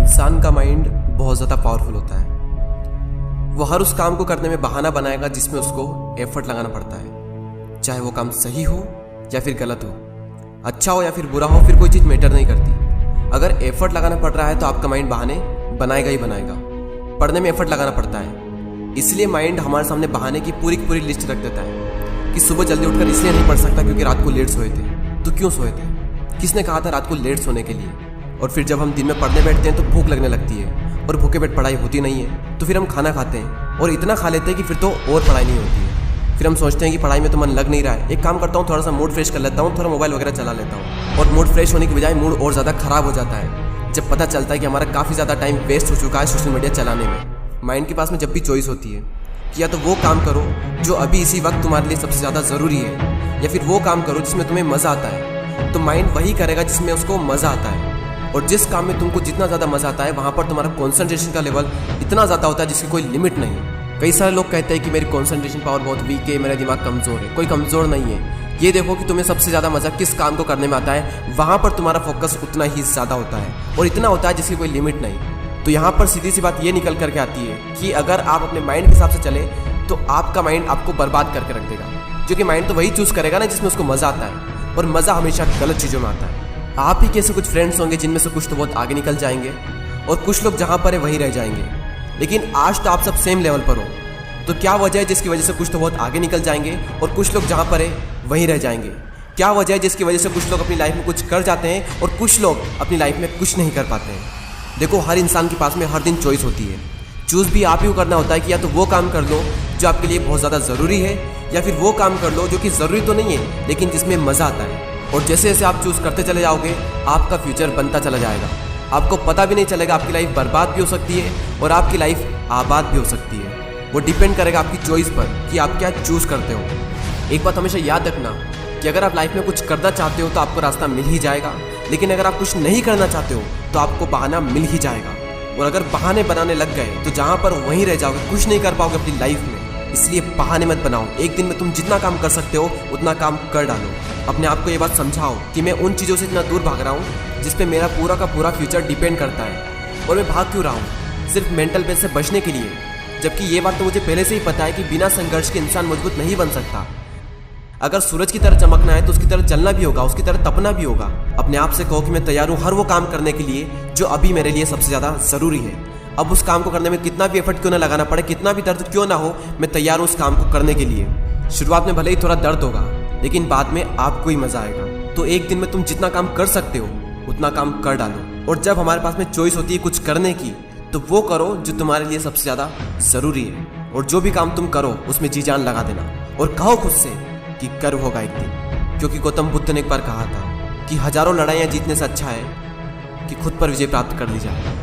इंसान का माइंड बहुत ज़्यादा पावरफुल होता है। वो हर उस काम को करने में बहाना बनाएगा जिसमें उसको एफर्ट लगाना पड़ता है, चाहे वो काम सही हो या फिर गलत हो, अच्छा हो या फिर बुरा हो, फिर कोई चीज़ मैटर नहीं करती। अगर एफर्ट लगाना पड़ रहा है तो आपका माइंड बहाने बनाएगा ही बनाएगा। पढ़ने में एफर्ट लगाना पड़ता है, इसलिए माइंड हमारे सामने बहाने की पूरी लिस्ट रख देता है कि सुबह जल्दी उठकर इसलिए नहीं पढ़ सकता क्योंकि रात को लेट सोए थे। तो क्यों सोए थे? किसने कहा था रात को लेट सोने के लिए? और फिर जब हम दिन में पढ़ने बैठते हैं तो भूख लगने लगती है और भूखे पेट पढ़ाई होती नहीं है, तो फिर हम खाना खाते हैं और इतना खा लेते हैं कि फिर तो और पढ़ाई नहीं होती है। फिर हम सोचते हैं कि पढ़ाई में तो मन लग नहीं रहा है, एक काम करता हूँ, थोड़ा सा मूड फ्रेश कर लेता हूँ, थोड़ा मोबाइल वगैरह चला लेता हूँ, और मूड फ्रेश होने की बजाय मूड और ज़्यादा खराब हो जाता है जब पता चलता है कि हमारा काफ़ी ज़्यादा टाइम वेस्ट हो चुका है सोशल मीडिया चलाने में। माइंड के पास में जब भी चॉइस होती है कि या तो वो काम करो जो अभी इसी वक्त तुम्हारे लिए सबसे ज़्यादा ज़रूरी है, या फिर वो काम करो जिसमें तुम्हें मज़ा आता है, तो माइंड वही करेगा जिसमें उसको मज़ा आता है। और जिस काम में तुमको जितना ज़्यादा मज़ा आता है वहाँ पर तुम्हारा कॉन्सेंट्रेशन का लेवल इतना ज़्यादा होता है जिसकी कोई लिमिट नहीं। कई सारे लोग कहते हैं कि मेरी कॉन्सेंट्रेशन पावर बहुत वीक है, मेरा दिमाग कमज़ोर है। कोई कमज़ोर नहीं है। ये देखो कि तुम्हें सबसे ज़्यादा मज़ा किस काम को करने में आता है, वहाँ पर तुम्हारा फोकस उतना ही ज़्यादा होता है और इतना होता है जिसकी कोई लिमिट नहीं। तो यहाँ पर सीधी सी बात ये निकल करके आती है कि अगर आप अपने माइंड के हिसाब से चले तो आपका माइंड आपको बर्बाद करके रख देगा, क्योंकि माइंड तो वही चूज़ करेगा ना जिसमें उसको मज़ा आता है, और मज़ा हमेशा गलत चीज़ों में आता है। आप ही कैसे कुछ फ्रेंड्स होंगे जिनमें से कुछ तो बहुत आगे निकल जाएंगे और कुछ लोग जहाँ पर है वहीं रह जाएंगे। लेकिन आज तो आप सब सेम लेवल पर हो, तो क्या वजह है जिसकी वजह से कुछ तो बहुत आगे निकल जाएंगे और कुछ लोग जहाँ पर है वहीं रह जाएंगे? क्या वजह है जिसकी वजह से कुछ लोग अपनी लाइफ में कुछ कर जाते हैं और कुछ लोग अपनी लाइफ में कुछ नहीं कर पाते हैं? देखो, हर इंसान के पास में हर दिन चॉइस होती है। चूज़ भी आप ही को करना होता है कि या तो वो काम कर लो जो आपके लिए बहुत ज़्यादा ज़रूरी है, या फिर वो काम कर लो जो कि ज़रूरी तो नहीं है लेकिन जिसमें मज़ा आता है। और जैसे जैसे आप चूज़ करते चले जाओगे आपका फ्यूचर बनता चला जाएगा। आपको पता भी नहीं चलेगा, आपकी लाइफ बर्बाद भी हो सकती है और आपकी लाइफ आबाद भी हो सकती है। वो डिपेंड करेगा आपकी चॉइस पर कि आप क्या चूज़ करते हो। एक बात हमेशा याद रखना कि अगर आप लाइफ में कुछ करना चाहते हो तो आपको रास्ता मिल ही जाएगा, लेकिन अगर आप कुछ नहीं करना चाहते हो तो आपको बहाना मिल ही जाएगा। और अगर बहाने बनाने लग गए तो जहाँ पर वहीं रह जाओगे, कुछ नहीं कर पाओगे अपनी लाइफ में। इसलिए बहाने मत बनाओ। एक दिन में तुम जितना काम कर सकते हो उतना काम कर डालो। अपने आप को ये बात समझाओ कि मैं उन चीज़ों से इतना दूर भाग रहा हूँ जिस पे मेरा पूरा का पूरा फ्यूचर डिपेंड करता है, और मैं भाग क्यों रहा हूँ? सिर्फ मेंटल पेस से बचने के लिए। जबकि ये बात तो मुझे पहले से ही पता है कि बिना संघर्ष के इंसान मजबूत नहीं बन सकता। अगर सूरज की तरह चमकना है तो उसकी तरह जलना भी होगा, उसकी तरह तपना भी होगा। अपने आप से कहो कि मैं तैयार हूँ हर वो काम करने के लिए जो अभी मेरे लिए सबसे ज़्यादा ज़रूरी है। अब उस काम को करने में कितना भी एफर्ट क्यों ना लगाना पड़े, कितना भी दर्द क्यों ना हो, मैं तैयार हूँ उस काम को करने के लिए। शुरुआत में भले ही थोड़ा दर्द होगा लेकिन बाद में आपको ही मज़ा आएगा। तो एक दिन में तुम जितना काम कर सकते हो उतना काम कर डालो। और जब हमारे पास में चॉइस होती है कुछ करने की, तो वो करो जो तुम्हारे लिए सबसे ज़्यादा ज़रूरी है। और जो भी काम तुम करो उसमें जी जान लगा देना और कहो खुद से कि कर्व होगा एक दिन। क्योंकि गौतम बुद्ध ने एक बार कहा था कि हजारों लड़ाइयाँ जीतने से अच्छा है कि खुद पर विजय प्राप्त कर ली जाए।